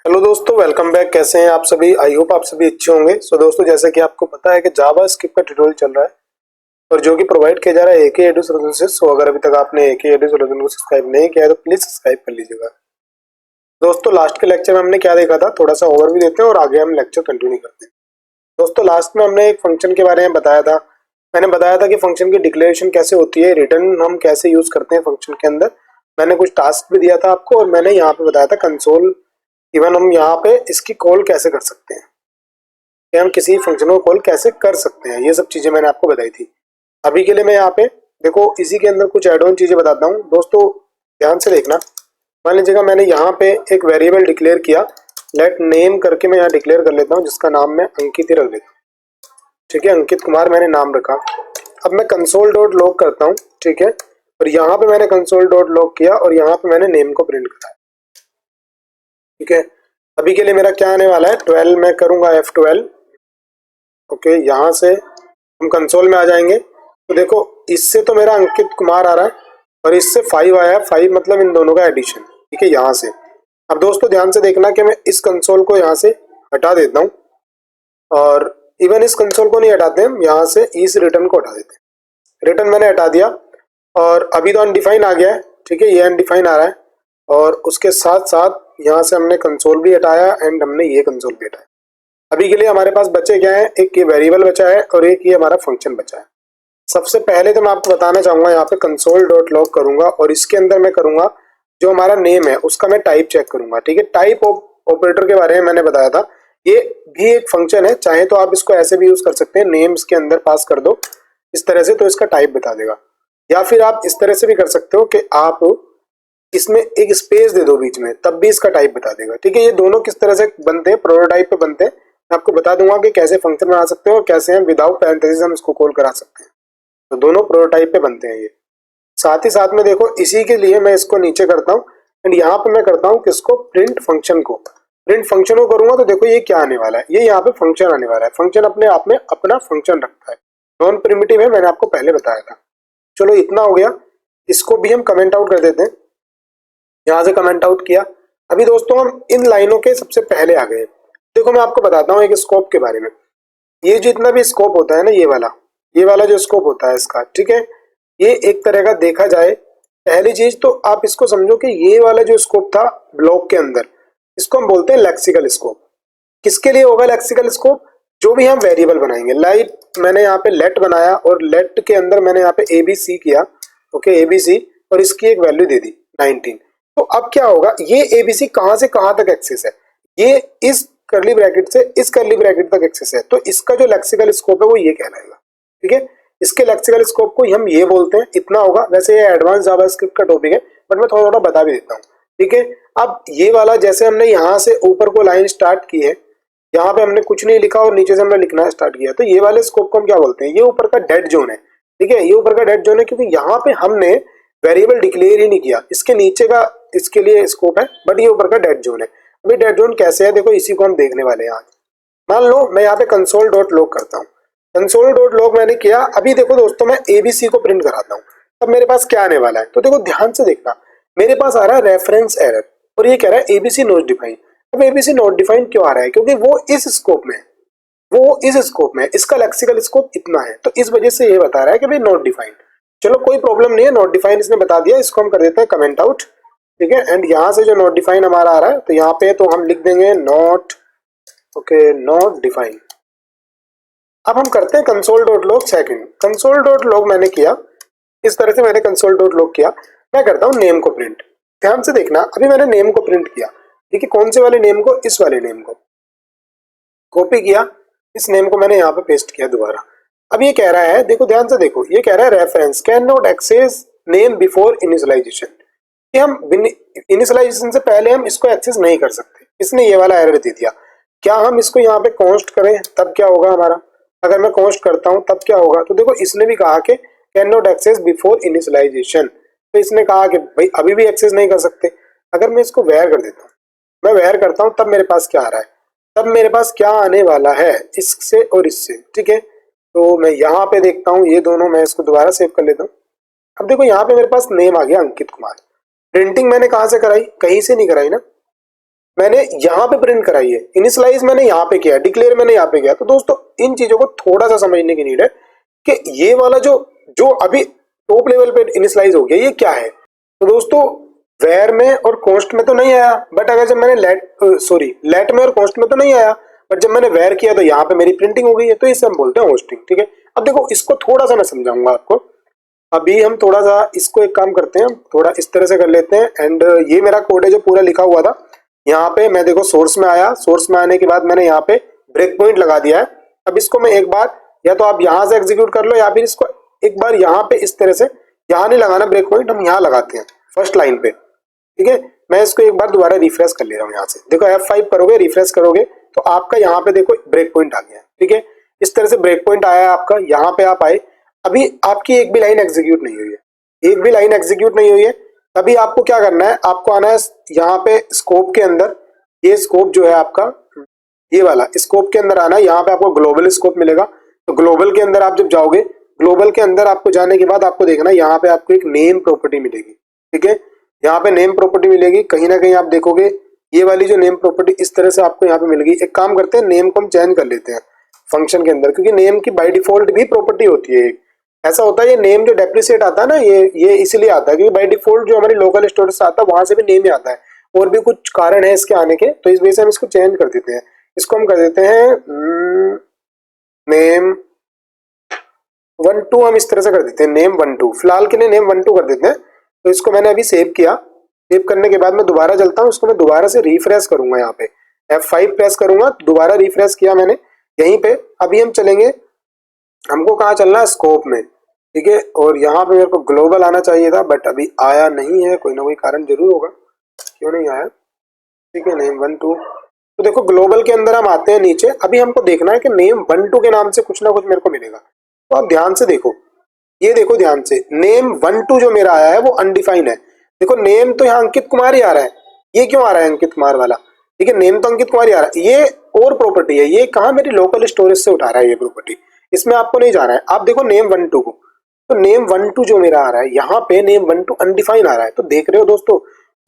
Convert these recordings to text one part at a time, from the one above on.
Hello दोस्तों, welcome back. कैसे हैं आप सभी? आई होप आप सभी अच्छे होंगे। सो दोस्तों, जैसे कि आपको पता है कि जावास्क्रिप्ट का ट्यूटोरियल चल रहा है और जो कि प्रोवाइड किया जा रहा है एके एडू सॉल्यूशन से। सो अगर अभी तक आपने एके एडू सॉल्यूशन को सब्सक्राइब नहीं किया है तो प्लीज सब्सक्राइब कर लीजिएगा। दोस्तों, लास्ट के लेक्चर में हमने क्या देखा था, थोड़ा सा ओवरव्यू देते हैं और आगे हम लेक्चर कंटिन्यू करते हैं। दोस्तों, लास्ट में हमने एक फंक्शन के बारे में बताया था। मैंने बताया था कि फंक्शन की डिक्लेरेशन कैसे होती है, रिटर्न हम कैसे यूज करते हैं फंक्शन के अंदर। मैंने कुछ टास्क भी दिया था आपको और मैंने यहाँ पे बताया था कंसोल इवन हम यहाँ पे इसकी कॉल कैसे कर सकते हैं, कि हम किसी फंक्शन को कॉल कैसे कर सकते हैं। ये सब चीजें मैंने आपको बताई थी। अभी के लिए मैं यहाँ पे देखो इसी के अंदर कुछ एड ऑन चीजें बताता हूँ। दोस्तों ध्यान से देखना। मान लीजिएगा मैंने यहाँ पे एक वेरिएबल डिक्लेयर किया, लेट नेम करके मैं यहाँ डिक्लेयर कर लेता हूँ, जिसका नाम मैं अंकित ही रख लेता हूँ। ठीक है, अंकित कुमार मैंने नाम रखा। अब मैं कंसोल डॉट लॉग करता हूँ। ठीक है, और यहाँ पे मैंने कंसोल डॉट लॉग किया और यहाँ पे मैंने नेम को प्रिंट कराया। ठीक है, अभी के लिए मेरा क्या आने वाला है, 12 मैं करूंगा F12। ओके, यहाँ से हम कंसोल में आ जाएंगे तो देखो इससे तो मेरा अंकित कुमार आ रहा है और इससे 5 आया है। 5 मतलब इन दोनों का एडिशन। ठीक है, यहाँ से। अब दोस्तों ध्यान से देखना कि मैं इस कंसोल को यहाँ से हटा देता हूँ और इवन इस कंसोल को नहीं हटाते, हम यहाँ से इस रिटर्न को हटा देते हैं। रिटर्न मैंने हटा दिया और अभी तो अनडिफाइन आ गया है। ठीक है, ये अनडिफाइन आ रहा है और उसके साथ साथ यहाँ से हमने कंसोल भी हटाया एंड हमने ये कंसोल भी हटाया। अभी के लिए हमारे पास बचे क्या है, एक ये वेरिएबल बचा है और एक ये हमारा फंक्शन बचा है। सबसे पहले तो मैं आपको बताना चाहूंगा, यहाँ पे कंसोल डॉट लॉग करूंगा और इसके अंदर मैं करूंगा जो हमारा नेम है उसका मैं टाइप चेक करूंगा। ठीक है, टाइप ऑपरेटर के बारे में मैंने बताया था, ये भी एक फंक्शन है। चाहे तो आप इसको ऐसे भी यूज कर सकते हैं, नेम्स के अंदर पास कर दो इस तरह से तो इसका टाइप बता देगा, या फिर आप इस तरह से भी कर सकते हो कि आप इसमें एक स्पेस दे दो बीच में, तब भी इसका टाइप बता देगा। ठीक है, ये दोनों किस तरह से बनते हैं, प्रोटोटाइप पे बनते हैं। मैं आपको बता दूंगा कि कैसे फंक्शन बना सकते हो और कैसे हम विदाउट पैरेंथेसिस हम इसको कॉल करा सकते हैं। तो दोनों प्रोटोटाइप पे बनते हैं ये। साथ ही साथ में देखो इसी के लिए मैं इसको नीचे करता हूँ एंड यहाँ पे मैं करता हूँ किसको, प्रिंट फंक्शन को। प्रिंट फंक्शन को करूंगा तो देखो ये क्या आने वाला है, ये यहाँ पे फंक्शन आने वाला है। फंक्शन अपने आप में अपना फंक्शन रखता है, नॉन प्रिमिटिव है, मैंने आपको पहले बताया था। चलो इतना हो गया, इसको भी हम कमेंट आउट कर देते हैं। यहाँ से कमेंट आउट किया। अभी दोस्तों हम इन लाइनों के सबसे पहले आ गए। देखो मैं आपको बताता हूँ एक स्कोप के बारे में। ये जितना भी स्कोप होता है ना, ये वाला जो स्कोप होता है इसका, ठीक है, ये एक तरह का देखा जाए, पहली चीज तो आप इसको समझो कि ये वाला जो स्कोप था ब्लॉक के अंदर, इसको हम बोलते हैं लेक्सिकल स्कोप। किसके लिए होगा लेक्सिकल स्कोप? जो भी हम वेरिएबल बनाएंगे। लाइक मैंने यहाँ पे लेट बनाया और लेट के अंदर मैंने यहाँ पे एबीसी किया। ओके, एबीसी, और इसकी एक वैल्यू दे दी 19। तो अब क्या होगा, ये एबीसी कहाँ से कहाँ तक एक्सेस है, ये इस करली ब्रैकेट से इस करली ब्रैकेट तक एक्सेस है। तो इसका जो लेक्सिकल स्कोप है वो ये कहलाएगा। ठीक है, इसके लेक्सिकल स्कोप को हम ये बोलते हैं। इतना होगा। वैसे ये एडवांस जावास्क्रिप्ट का टॉपिक है बट मैं थोड़ा थोड़ा बता भी देता हूँ। ठीक है, अब ये वाला जैसे हमने यहाँ से ऊपर को लाइन स्टार्ट की है, यहाँ पे हमने कुछ नहीं लिखा और नीचे से हमने लिखना स्टार्ट किया, तो ये वाले स्कोप को हम क्या बोलते हैं, ये ऊपर का डेड जोन है। ठीक है, ये ऊपर का डेड जोन है क्योंकि यहाँ पे हमने वेरिएबल डिक्लेयर ही नहीं किया। इसके नीचे का इसके लिए स्कोप है बट ये ऊपर का डेड जोन है। अभी डेड जोन कैसे है देखो, इसी को हम देखने वाले हैं आज। मान लो मैं यहाँ पे कंसोल डॉट लॉग करता हूँ। कंसोल डॉट लॉग मैंने किया। अभी देखो दोस्तों मैं एबीसी को प्रिंट कराता हूँ, अब मेरे पास क्या आने वाला है, तो देखो ध्यान से देखना। मेरे पास आ रहा है रेफरेंस एरर और ये कह रहा है एबीसी नॉट डिफाइंड। अब एबीसी नॉट डिफाइंड क्यों आ रहा है, क्योंकि वो इस स्कोप में है, वो इस स्कोप में है, इसका लेक्सिकल स्कोप इतना है, तो इस वजह से ये बता रहा है कि भाई नॉट डिफाइंड। चलो कोई प्रॉब्लम नहीं है, नॉट डिफाइंड इसने बता दिया, इसको हम कर देते हैं कमेंट आउट। ठीक है, एंड यहाँ से जो नॉट डिफाइंड हमारा आ रहा है तो यहाँ पे तो हम लिख देंगे नॉट, ओके, नॉट डिफाइंड। अब हम करते हैं console dot log second. Console dot log मैंने किया, इस तरह से मैंने कंसोल डॉट लॉग किया। मैं करता हूँ नेम को प्रिंट। ध्यान से देखना, अभी मैंने नेम को प्रिंट किया। ठीक है, कौन से वाले नेम को, इस वाले नेम को कॉपी किया, इस नेम को मैंने यहाँ पे पेस्ट किया दोबारा। अब ये कह रहा है, देखो ध्यान से देखो, ये कह रहा है reference can not access name before initialization, कि हम इनिशियलाइजेशन से पहले हम इसको एक्सेस नहीं कर सकते। इसने ये वाला एरर दे दिया। क्या हम इसको यहाँ पे कॉन्स्ट करें तब क्या होगा हमारा, अगर मैं कॉन्स्ट करता हूँ तब क्या होगा, तो देखो इसने भी कहा कि can not access before initialization, तो इसने कहा कि भाई अभी भी एक्सेस नहीं कर सकते। अगर मैं इसको वेयर कर देता हूँ, मैं वेयर करता हूँ, तब मेरे पास क्या आ रहा है, तब मेरे पास क्या आने वाला है इससे और इससे। ठीक है, तो मैं यहाँ पे देखता हूँ, ये दोनों मैं इसको दोबारा सेव कर लेता हूँ। अब देखो यहाँ पे मेरे पास नेम आ गया अंकित कुमार। प्रिंटिंग मैंने कहाँ से कराई, कहीं से नहीं कराई ना, मैंने यहाँ पे प्रिंट कराई है, इनिशियलाइज मैंने यहाँ पे किया, डिक्लेयर मैंने यहाँ पे किया। तो दोस्तों इन चीजों को थोड़ा सा समझने की नीड है कि ये वाला जो जो अभी टॉप लेवल पे इनिशियलाइज हो गया ये क्या है। तो दोस्तों वेर में और कॉस्ट में तो नहीं आया, बट अगर जब मैंने लेट में और कॉस्ट में तो नहीं आया, बट जब मैंने वेर किया तो यहाँ पे मेरी प्रिंटिंग हो गई है। तो इसे हम बोलते हैं होस्टिंग, ठीक है। अब देखो इसको थोड़ा सा मैं समझाऊंगा आपको। अभी हम थोड़ा सा इसको एक काम करते हैं, थोड़ा इस तरह से कर लेते हैं। एंड ये मेरा कोड है जो पूरा लिखा हुआ था। यहाँ पे मैं देखो सोर्स में आया, सोर्स में आने के बाद मैंने यहाँ पे ब्रेक पॉइंट लगा दिया है। अब इसको मैं एक बार या तो आप यहाँ से एग्जीक्यूट कर लो या फिर इसको एक बार यहाँ पे इस तरह से, यहाँ नहीं लगाना ब्रेक पॉइंट, हम यहाँ लगाते हैं फर्स्ट लाइन पे, ठीक है। मैं इसको एक बार दोबारा रिफ्रेश कर ले रहा हूँ। यहाँ से देखो F5 करोगे, रिफ्रेश करोगे तो आपका यहाँ पे देखो ब्रेक पॉइंट आ गया है, ठीक है। इस तरह से ब्रेक पॉइंट आया है आपका, यहाँ पे आप आए। अभी आपकी एक भी लाइन एग्जीक्यूट नहीं हुई है, एक भी लाइन एग्जीक्यूट नहीं हुई है। तभी आपको क्या करना है, आपको आना है यहाँ पे स्कोप के अंदर। ये स्कोप जो है आपका, ये वाला स्कोप के अंदर आना है। यहाँ पे आपको ग्लोबल स्कोप मिलेगा। तो ग्लोबल के अंदर आप जब जाओगे, ग्लोबल के अंदर आपको जाने के बाद आपको देखना है यहाँ पे आपको एक नेम प्रॉपर्टी मिलेगी, ठीक है। यहाँ पे नेम प्रॉपर्टी मिलेगी, कहीं ना कहीं आप देखोगे ये वाली जो नेम प्रॉपर्टी इस तरह से आपको यहाँ पे मिलेगी। एक काम करते हैं, नेम को हम चेंज कर लेते हैं फंक्शन के अंदर, क्योंकि नेम की बाय डिफॉल्ट भी प्रॉपर्टी होती है। ऐसा होता है ये नेम जो डेप्रिसिएट आता है ना, ये इसलिए आता है क्योंकि बाय डिफॉल्ट जो हमारी लोकल स्टोरेज से आता है वहां से भी नेम ही आता है। और भी कुछ कारण है इसके आने के, तो इस वजह से हम इसको चेंज कर देते हैं। इसको हम कर देते हैं नेम 12, हम इस तरह से कर देते हैं नेम 12। फिलहाल के लिए नेम 12 कर देते हैं। तो इसको मैंने अभी सेव किया। सेव करने के बाद मैं दोबारा चलता हूँ, इसको मैं दोबारा से रिफ्रेश करूंगा। यहाँ पे F5 प्रेस करूंगा, दोबारा रिफ्रेश किया मैंने यहीं पे। अभी हम चलेंगे, हमको कहाँ चलना है, स्कोप में, ठीक है। और यहाँ पे मेरे को ग्लोबल आना चाहिए था, बट अभी आया नहीं है, कोई ना कोई कारण जरूर होगा क्यों नहीं आया, ठीक है। नेम 12, तो देखो ग्लोबल के अंदर हम आते हैं नीचे। अभी हमको देखना है कि नेम 12 के नाम से कुछ ना कुछ मेरे को मिलेगा। तो आप ध्यान से देखो, ये देखो ध्यान से, नेम 12 जो मेरा आया है वो अनडिफाइंड है। देखो नेम तो यहाँ अंकित कुमार ही आ रहा है, ये क्यों आ रहा है अंकित कुमार वाला, ठीक है। नेम तो अंकित कुमार ही आ रहा है, ये और प्रॉपर्टी है, ये कहाँ मेरी लोकल स्टोरेज से उठा रहा है ये प्रॉपर्टी, इसमें आपको नहीं जाना है। आप देखो नेम 12 को, तो नेम 12 जो मेरा आ रहा है यहाँ पे नेम 12 अनडिफाइंड आ रहा है। तो देख रहे हो दोस्तों,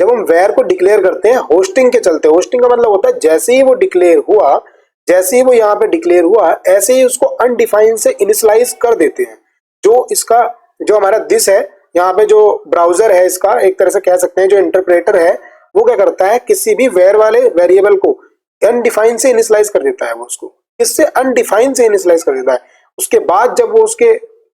जब हम वेयर को डिक्लेयर करते हैं होस्टिंग के चलते, होस्टिंग का मतलब होता है जैसे ही वो डिक्लेयर हुआ, जैसे ही वो यहाँ पे डिक्लेयर हुआ, ऐसे ही उसको अनडिफाइंड से इनिशियलाइज कर देते हैं। जो इसका जो हमारा दिस है, यहाँ पे जो ब्राउजर है इसका, एक तरह से कह सकते हैं जो इंटरप्रेटर है, वो क्या करता है, किसी भी वेयर वाले वेरिएबल को अनडिफाइंड से इनिशियलाइज कर देता है। वो उसको इससे अनडिफाइंड से इनिशियलाइज कर देता है। उसके बाद जब वो उसके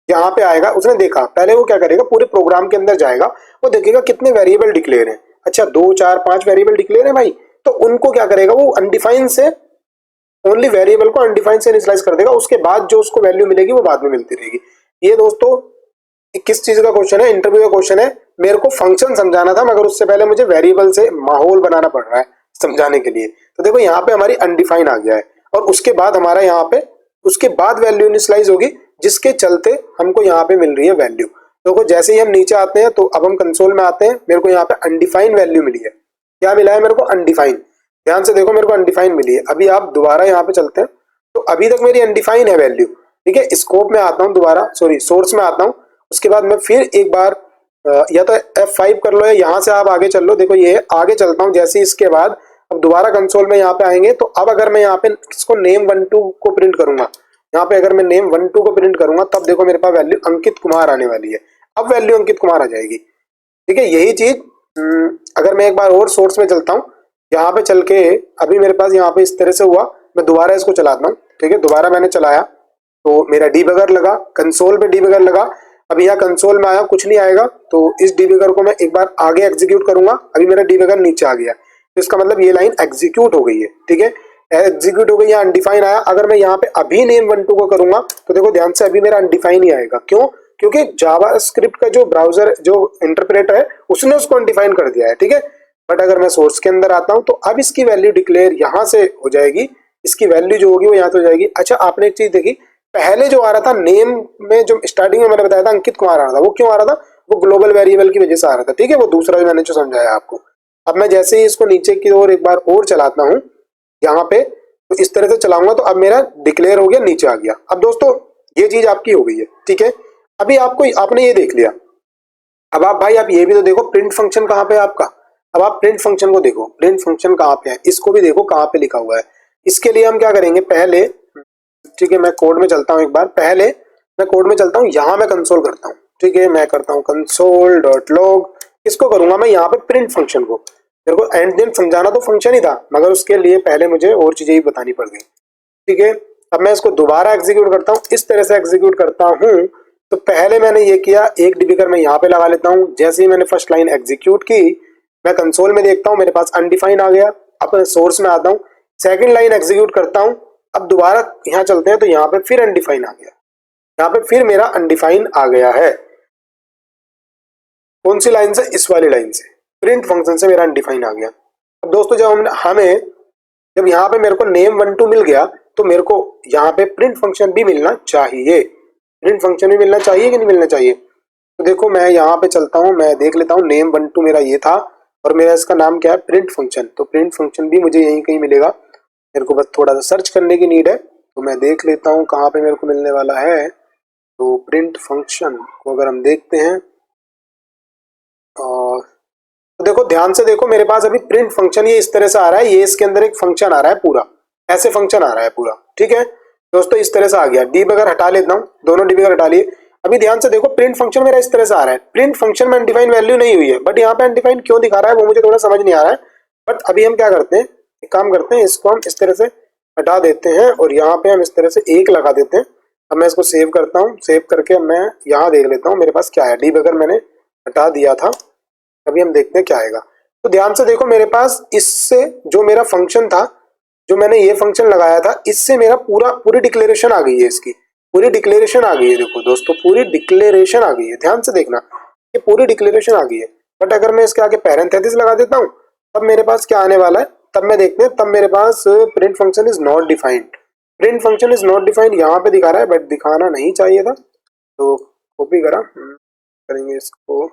यहाँ पे आएगा, उसने देखा, पहले वो क्या करेगा, पूरे प्रोग्राम के अंदर जाएगा, वो देखेगा कितने वेरिएबल डिक्लेयर हैं। अच्छा 2 4 5 वेरिएबल डिक्लेयर है भाई, तो उनको क्या करेगा, वो अनडिफाइंड से ओनली वेरिएबल को अनडिफाइंड से इनिशियलाइज कर देगा। उसके बाद जो उसको वैल्यू मिलेगी वो बाद में मिलती रहेगी। ये दोस्तों किस चीज का क्वेश्चन है, इंटरव्यू का क्वेश्चन है। मेरे को फंक्शन समझाना था, मगर उससे पहले मुझे वेरिएबल से माहौल बनाना पड़ रहा है समझाने के लिए। तो देखो यहाँ पे हमारी अनडिफाइंड आ गया है, और उसके बाद हमारा यहाँ पे उसके बाद वैल्यू इनिशियलाइज होगी, जिसके चलते हमको यहाँ पे मिल रही है वैल्यू। देखो जैसे ही हम नीचे आते हैं, तो अब हम कंसोल में आते हैं, मेरे को यहाँ पे अनडिफाइंड वैल्यू मिली है। क्या मिला है मेरे को, अनडिफाइंड। ध्यान से देखो, मेरे को अनडिफाइंड मिली है। अभी आप दोबारा यहाँ पे चलते हैं, तो अभी तक मेरी अनडिफाइंड है वैल्यू, ठीक है। स्कोप में आता हूँ दोबारा, सॉरी सोर्स में आता हूँ। उसके बाद मैं फिर एक बार या तो F5 कर लो या यहाँ से आप आगे चल लो। देखो ये आगे चलता हूँ, जैसे इसके बाद अब दोबारा कंसोल में यहाँ पे आएंगे, तो अब अगर मैं यहाँ पे इसको नेम 12 को प्रिंट करूंगा, यहाँ पे अगर मैं नेम 12 को प्रिंट करूंगा, तब देखो मेरे पास वैल्यू अंकित कुमार आने वाली है। अब वैल्यू अंकित कुमार आ जाएगी, ठीक है। यही चीज अगर मैं एक बार और सोर्स में चलता हूँ, यहाँ पे चल के अभी मेरे पास यहाँ पे इस तरह से हुआ, मैं दोबारा इसको चलाता हूँ, ठीक है। दोबारा मैंने चलाया तो मेरा डीबगर लगा, कंसोल पे डीबगर लगा। अभी यहाँ कंसोल में आया, कुछ नहीं आएगा, तो इस डीबगर को मैं एक बार आगे एग्जीक्यूट करूंगा। अभी मेरा डीबगर नीचे आ गया, तो इसका मतलब ये लाइन एग्जीक्यूट हो गई है, ठीक है। एग्जीक्यूट हो गई, यहाँ अनडिफाइन आया। अगर मैं यहाँ पे अभी नेम 12 को करूंगा, तो देखो ध्यान से अभी मेरा अनडिफाइन ही आएगा। क्यों, क्योंकि जावास्क्रिप्ट का जो ब्राउजर जो इंटरप्रेटर है उसने उसको अनडिफाइन कर दिया है, ठीक है। बट अगर मैं सोर्स के अंदर आता हूँ, तो अब इसकी वैल्यू डिक्लेयर यहाँ से हो जाएगी, इसकी वैल्यू जो होगी वो यहाँ से हो जाएगी। अच्छा आपने एक चीज देखी, पहले जो आ रहा था नेम में, जो स्टार्टिंग में मैंने बताया था अंकित कुमार आ रहा था, वो क्यों आ रहा था, वो ग्लोबल वेरिएबल की वजह से आ रहा था, ठीक है। वो दूसरा जो मैंने जो समझाया आपको। अब मैं जैसे ही इसको नीचे की ओर एक बार और चलाता हूँ यहाँ पे, तो इस तरह से चलाऊंगा, तो अब मेरा डिक्लेयर हो गया, नीचे आ गया। अब दोस्तों ये चीज आपकी हो गई है, ठीक है। अभी आपको आपने ये देख लिया। अब आप भाई आप ये भी तो देखो, प्रिंट फंक्शन कहाँ पे है आपका, अब आप प्रिंट फंक्शन को देखो, प्रिंट फंक्शन कहाँ पे है, इसको भी देखो कहाँ पे लिखा हुआ है। इसके लिए हम क्या करेंगे, पहले ठीक है मैं कोड में चलता हूँ, एक बार पहले मैं कोड में चलता हूँ, यहाँ मैं कंसोल करता हूँ। ठीक है मैं करता हूँ कंसोल डॉट लॉग, इसको करूंगा मैं यहाँ पे प्रिंट फंक्शन को। मेरे को एंड दिन समझाना तो फंक्शन ही था, मगर उसके लिए पहले मुझे और चीजें ही बतानी पड़ गई। ठीक है अब मैं इसको दोबारा एग्जीक्यूट करता हूँ, इस तरह से एग्जीक्यूट करता हूँ। तो पहले मैंने ये किया, एक डिबिगर मैं यहाँ पे लगा लेता हूँ। जैसे ही मैंने फर्स्ट लाइन एग्जीक्यूट की, मैं कंसोल में देखता हूँ मेरे पास अनडिफाइन आ गया। अब सोर्स में आता हूँ, सेकंड लाइन एग्जीक्यूट करता हूँ। अब दोबारा यहाँ चलते हैं तो यहाँ पे फिर अनडिफाइन आ गया, यहाँ पे फिर मेरा अनडिफाइन आ गया है। कौन सी लाइन से, इस वाली लाइन से, प्रिंट फंक्शन से मेरा अनडिफाइन आ गया। अब दोस्तों जब हमें जब यहाँ पे मेरे को नेम 1 2 मिल गया, तो मेरे को यहाँ पे प्रिंट फंक्शन भी मिलना चाहिए। प्रिंट फंक्शन भी मिलना चाहिए कि नहीं मिलना चाहिए। तो देखो मैं यहाँ पे चलता हूँ, मैं देख लेता हूँ नेम 1 2 मेरा ये था और मेरा इसका नाम क्या है, प्रिंट फंक्शन। तो प्रिंट फंक्शन भी मुझे यहीं कहीं मिलेगा, मेरे को बस थोड़ा सा सर्च करने की नीड है। तो मैं देख लेता हूँ कहाँ पे मेरे को मिलने वाला है। तो प्रिंट फंक्शन को अगर हम देखते हैं और तो देखो ध्यान से देखो, मेरे पास अभी प्रिंट फंक्शन ये इस तरह से आ रहा है, ये इसके अंदर एक फंक्शन आ रहा है पूरा, ऐसे फंक्शन आ रहा है पूरा। ठीक है दोस्तों इस तरह से आ गया। डिबगर हटा लेता हूँ, दोनों डिबगर हटा लिए। अभी ध्यान से देखो प्रिंट फंक्शन मेरा इस तरह से आ रहा है। प्रिंट फंक्शन में अनडिफाइंड वैल्यू नहीं हुई है, बट यहाँ पे अनडिफाइंड क्यों दिखा रहा है वो मुझे थोड़ा समझ नहीं आ रहा है। बट अभी हम क्या करते हैं, एक काम करते हैं, इसको हम इस तरह से हटा देते हैं और यहाँ पे हम इस तरह से 1 लगा देते हैं। अब मैं इसको सेव करता हूँ, सेव करके मैं यहाँ देख लेता हूँ मेरे पास क्या है। डिबगर मैंने हटा दिया था, अभी हम देखते हैं क्या आएगा। तो ध्यान से देखो मेरे पास इससे जो मेरा फंक्शन था, जो मैंने ये फंक्शन लगाया था, इससे मेरा पूरी डिक्लेरेशन आ गई है, इसकी पूरी डिक्लेरेशन आ गई है। देखो दोस्तों पूरी डिक्लेरेशन आ गई है, ध्यान से देखना ये पूरी डिक्लेरेशन आ गई है। बट अगर मैं इसके आगे पैरेंथेसिस लगा देता हूँ तब मेरे पास क्या आने वाला है, तब मैं देखते हैं, तब मेरे पास print function is not defined. Print function is not defined यहाँ पे दिखा रहा है, बट दिखाना नहीं चाहिए था। तो कॉपी करा, करेंगे इसको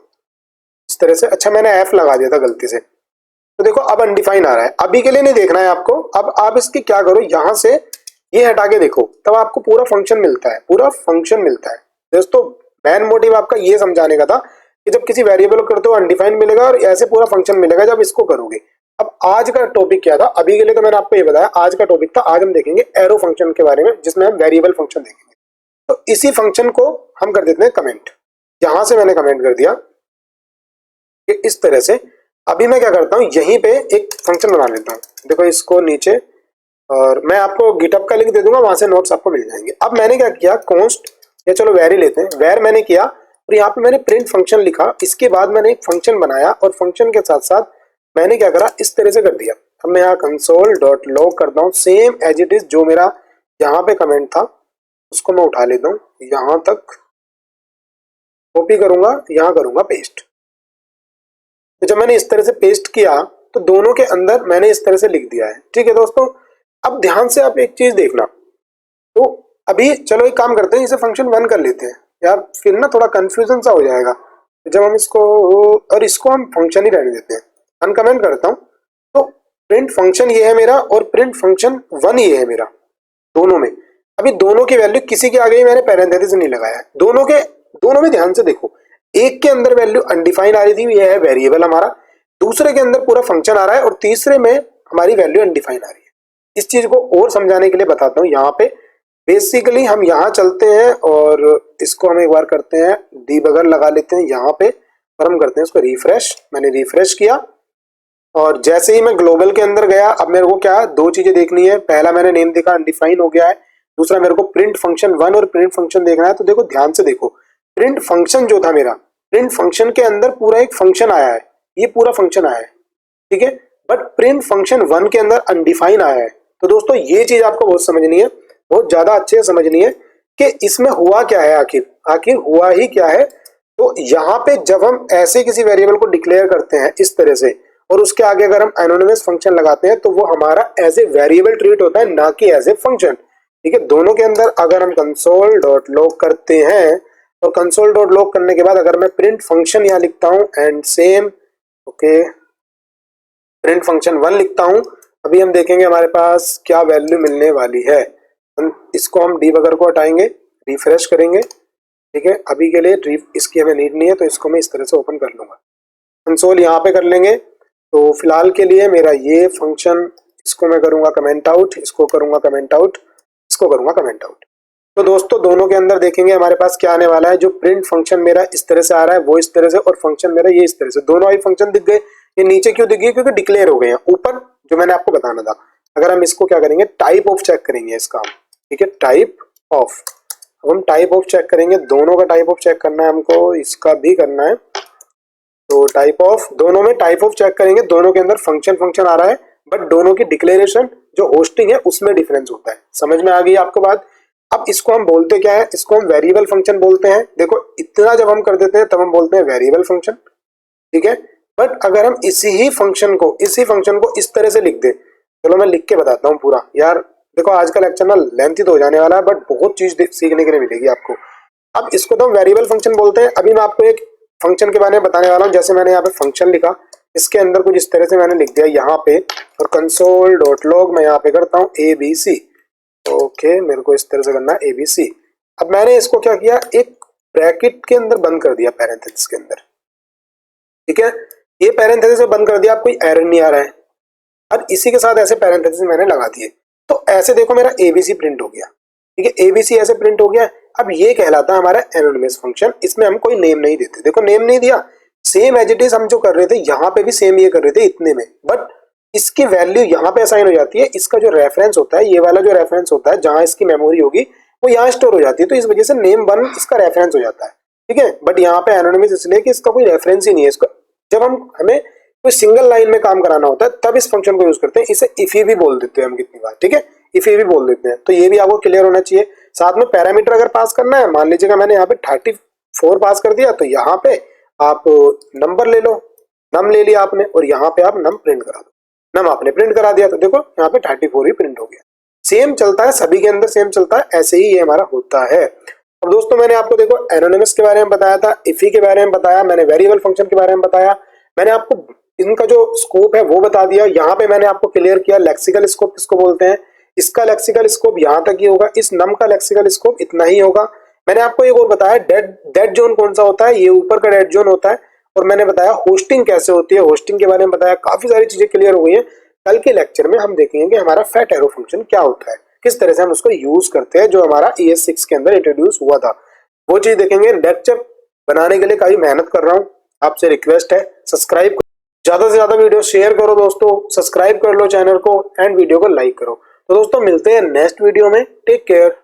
इस तरह से। अच्छा मैंने एफ लगा दिया था गलती से, तो देखो अब अनडिफाइन आ रहा है। अभी के लिए नहीं देखना है आपको, अब आप इसकी क्या करो, यहां से ये हटा के देखो, तब आपको पूरा फंक्शन मिलता है, पूरा फंक्शन मिलता है। दोस्तों मेन मोटिव आपका ये समझाने का था कि जब किसी वेरिएबल को करते हो अनडिफाइन मिलेगा और ऐसे पूरा फंक्शन मिलेगा जब इसको करोगे। अब आज का टॉपिक क्या था, अभी के लिए तो मैंने आपको ये बताया, आज का टॉपिक था, आज हम देखेंगे एरो फंक्शन के बारे में, जिसमें हम वेरिएबल फंक्शन देखेंगे। तो इसी फंक्शन को हम कर देते हैं कमेंट। यहां से मैंने कमेंट कर दिया कि इस तरह से। अभी मैं क्या करता हूँ, यहीं पे एक फंक्शन बना लेता हूँ। देखो इसको नीचे, और मैं आपको गिटहब का लिंक दे दूंगा, वहां से नोट्स आपको मिल जाएंगे। अब मैंने क्या किया, कॉन्स्ट या चलो वैर ही लेते हैं, वैर मैंने किया और यहाँ पे मैंने प्रिंट फंक्शन लिखा। इसके बाद मैंने एक फंक्शन बनाया और फंक्शन के साथ साथ मैंने क्या करा, इस तरह से कर दिया। अब मैं यहाँ कंसोल डॉट लॉग करता हूँ, सेम एज इट इज जो मेरा यहाँ पे कमेंट था उसको मैं उठा लेता हूँ, यहाँ तक कॉपी करूंगा, यहाँ करूंगा पेस्ट। तो जब मैंने इस तरह से पेस्ट किया तो दोनों के अंदर मैंने इस तरह से लिख दिया है। ठीक है दोस्तों, अब ध्यान से आप एक चीज देखना। तो अभी चलो एक काम करते हैं, इसे फंक्शन 1 कर लेते हैं यार, फिर ना थोड़ा कंफ्यूजन सा हो जाएगा। तो जब हम इसको और इसको हम फंक्शन ही रहने देते हैं, अनकमेंट करता हूँ। तो प्रिंट फंक्शन ये है मेरा और प्रिंट फंक्शन 1 ये है मेरा, दोनों में। अभी दोनों की वैल्यू किसी के आगे ही मैंने पैरेंथेसिस नहीं लगाया है, दोनों में ध्यान से देखो। एक के अंदर वैल्यू अनडिफाइंड आ रही थी, ये है वेरिएबल हमारा, दूसरे के अंदर पूरा फंक्शन आ रहा है और तीसरे में हमारी वैल्यू अनडिफाइंड आ रही है। इस चीज को और समझाने के लिए बताता हूँ। यहाँ पे बेसिकली हम यहाँ चलते हैं और इसको हम एक बार करते हैं, डीबगर लगा लेते हैं यहाँ पे और हम करते हैं इसको रिफ्रेश। मैंने रिफ्रेश किया और जैसे ही मैं ग्लोबल के अंदर गया, अब मेरे को क्या दो चीजें देखनी है। पहला मैंने नेम देखा अनडिफाइन हो गया है, दूसरा मेरे को प्रिंट फंक्शन 1 और प्रिंट फंक्शन देखना है। तो देखो ध्यान से देखो, प्रिंट फंक्शन जो था मेरा, प्रिंट फंक्शन के अंदर पूरा एक फंक्शन आया है, ये पूरा फंक्शन आया है, ठीक है। बट प्रिंट फंक्शन 1 के अंदर अनडिफाइन आया है। तो दोस्तों ये चीज आपको बहुत समझनी है, बहुत ज्यादा अच्छे से समझनी है कि इसमें हुआ क्या है, आखिर हुआ ही क्या है। तो यहाँ पे जब हम ऐसे किसी वेरिएबल को डिक्लेयर करते हैं इस तरह से, और उसके आगे अगर हम एनोनिमस फंक्शन लगाते हैं तो वो हमारा एज ए वेरिएबल ट्रीट होता है, ना कि एज ए फंक्शन, ठीक है। दोनों के अंदर अगर हम कंसोल डॉट लॉग करते हैं और कंसोल डॉट लॉग करने के बाद अगर मैं प्रिंट फंक्शन यहाँ लिखता हूँ and same okay print function 1 लिखता हूँ, अभी हम देखेंगे हमारे पास क्या वैल्यू मिलने वाली है। इसको हम डीबगर को हटाएंगे, रिफ्रेश करेंगे, ठीक है। अभी के लिए इसकी हमें नीड नहीं है, तो इसको मैं इस तरह से ओपन कर लूंगा। कंसोल यहाँ पे कर लेंगे तो फिलहाल के लिए मेरा ये फंक्शन, इसको मैं करूंगा कमेंट आउट, इसको करूंगा कमेंट आउट, इसको करूंगा कमेंट आउट। तो दोस्तों दोनों के अंदर देखेंगे हमारे पास क्या आने वाला है। जो प्रिंट फंक्शन मेरा इस तरह से आ रहा है वो इस तरह से, और फंक्शन मेरा ये इस तरह से, दोनों ही फंक्शन दिख गए। ये नीचे क्यों दिख गए? क्योंकि डिक्लेयर हो गए हैं। ऊपर जो मैंने आपको बताना था, अगर हम इसको क्या करेंगे, टाइप ऑफ चेक करेंगे इसका हम, ठीक है, टाइप ऑफ। अब हम टाइप ऑफ चेक करेंगे, दोनों का टाइप ऑफ चेक करना है हमको, इसका भी करना है। तो टाइप ऑफ, दोनों में टाइप ऑफ चेक करेंगे, दोनों के अंदर फंक्शन आ रहा है, बट दोनों की डिक्लेरेशन जो होस्टिंग है उसमें डिफरेंस होता है। समझ में आ गई आपको बात? अब इसको हम बोलते क्या है? इसको हम वेरिएबल फंक्शन बोलते हैं। देखो इतना जब हम कर देते हैं तब हम बोलते हैं वेरिएबल फंक्शन, ठीक है। बट अगर हम इसी फंक्शन को इस तरह से लिख दे, चलो मैं लिख के बताता हूँ पूरा यार। देखो आज का लेक्चर ना लेंथी तो हो जाने वाला है, बट बहुत चीज सीखने के लिए मिलेगी आपको। अब इसको तो हम वेरिएबल फंक्शन बोलते हैं। अभी मैं आपको एक फंक्शन के बारे में बताने वाला हूँ। जैसे मैंने यहाँ पे फंक्शन लिखा, इसके अंदर कुछ इस तरह से मैंने लिख दिया यहाँ पे, और console.log मैं यहाँ पे करता हूँ ABC। ओके, मेरे को इस तरह से करना है ABC। अब मैंने इसको क्या किया, एक ब्रैकेट के अंदर बंद कर दिया, पैरेंथेसिस के अंदर, ठीक है। ये पैरेंथेसिस में बंद कर दिया, अब कोई एरर नहीं आ रहा है। अब इसी के साथ ऐसे पैरेंथेसिस मैंने लगा दिए, तो ऐसे देखो मेरा ABC प्रिंट हो गया, ठीक है। ABC ऐसे प्रिंट हो गया। अब ये कहलाता है हमारा एनोनिमस फंक्शन। इसमें हम कोई नेम नहीं देते। देखो नेम नहीं दिया, सेम एज इट इज हम जो कर रहे थे यहाँ पे भी सेम ये कर रहे थे इतने में, बट इसकी वैल्यू यहाँ पे असाइन हो जाती है। इसका जो रेफरेंस होता है, ये वाला जो रेफरेंस होता है जहां इसकी मेमोरी होगी वो यहाँ स्टोर हो जाती है, तो इस वजह से नेम 1 इसका रेफरेंस हो जाता है, ठीक है। बट यहाँ पे एनोनिमस इसलिए कि इसका कोई रेफरेंस ही नहीं है। इसका जब हमें कोई सिंगल लाइन में काम कराना होता है तब इस फंक्शन को यूज करते हैं। इसे इफ भी बोल देते हैं हम कितनी बार, ठीक है, इफ भी बोल देते हैं। तो ये भी आपको क्लियर होना चाहिए। साथ में पैरामीटर अगर पास करना है, मान लीजिएगा मैंने यहाँ पे 34 पास कर दिया, तो यहाँ पे आप नंबर ले लो, नम ले लिया आपने, और यहाँ पे आप नम प्रिंट करा दो। नम आपने प्रिंट करा दिया, तो देखो यहाँ पे 34 ही प्रिंट हो गया। सेम चलता है, सभी के अंदर सेम चलता है, ऐसे ही ये हमारा होता है। अब दोस्तों मैंने आपको देखो एनोनिमस के बारे में बताया था, इफी के बारे में बताया, मैंने वेरिएबल फंक्शन के बारे में बताया, मैंने आपको इनका जो स्कोप है वो बता दिया। यहाँ पे मैंने आपको क्लियर किया लेक्सिकल स्कोप किसको बोलते हैं। इसका लेक्सिकल स्कोप यहाँ तक ही होगा, इस नम का लेक्सिकल स्कोप इतना ही होगा। मैंने आपको एक और बताया डेड जोन कौन सा होता है, ये ऊपर का डेड जोन होता है। और मैंने बताया होस्टिंग कैसे होती है, होस्टिंग के बारे में बताया। काफी सारी चीजें क्लियर हो गई हैं। कल के लेक्चर में हम देखेंगे कि हमारा फैट एरो फंक्शन क्या होता है, किस तरह से हम उसको यूज करते हैं, जो हमारा ES6 के अंदर इंट्रोड्यूस हुआ था, वो चीज देखेंगे। लेक्चर बनाने के लिए काफी मेहनत कर रहा हूँ, आपसे रिक्वेस्ट है सब्सक्राइब, ज्यादा से ज्यादा वीडियो शेयर करो दोस्तों, सब्सक्राइब कर लो चैनल को, एंड वीडियो को लाइक करो। तो दोस्तों मिलते हैं नेक्स्ट वीडियो में, टेक केयर।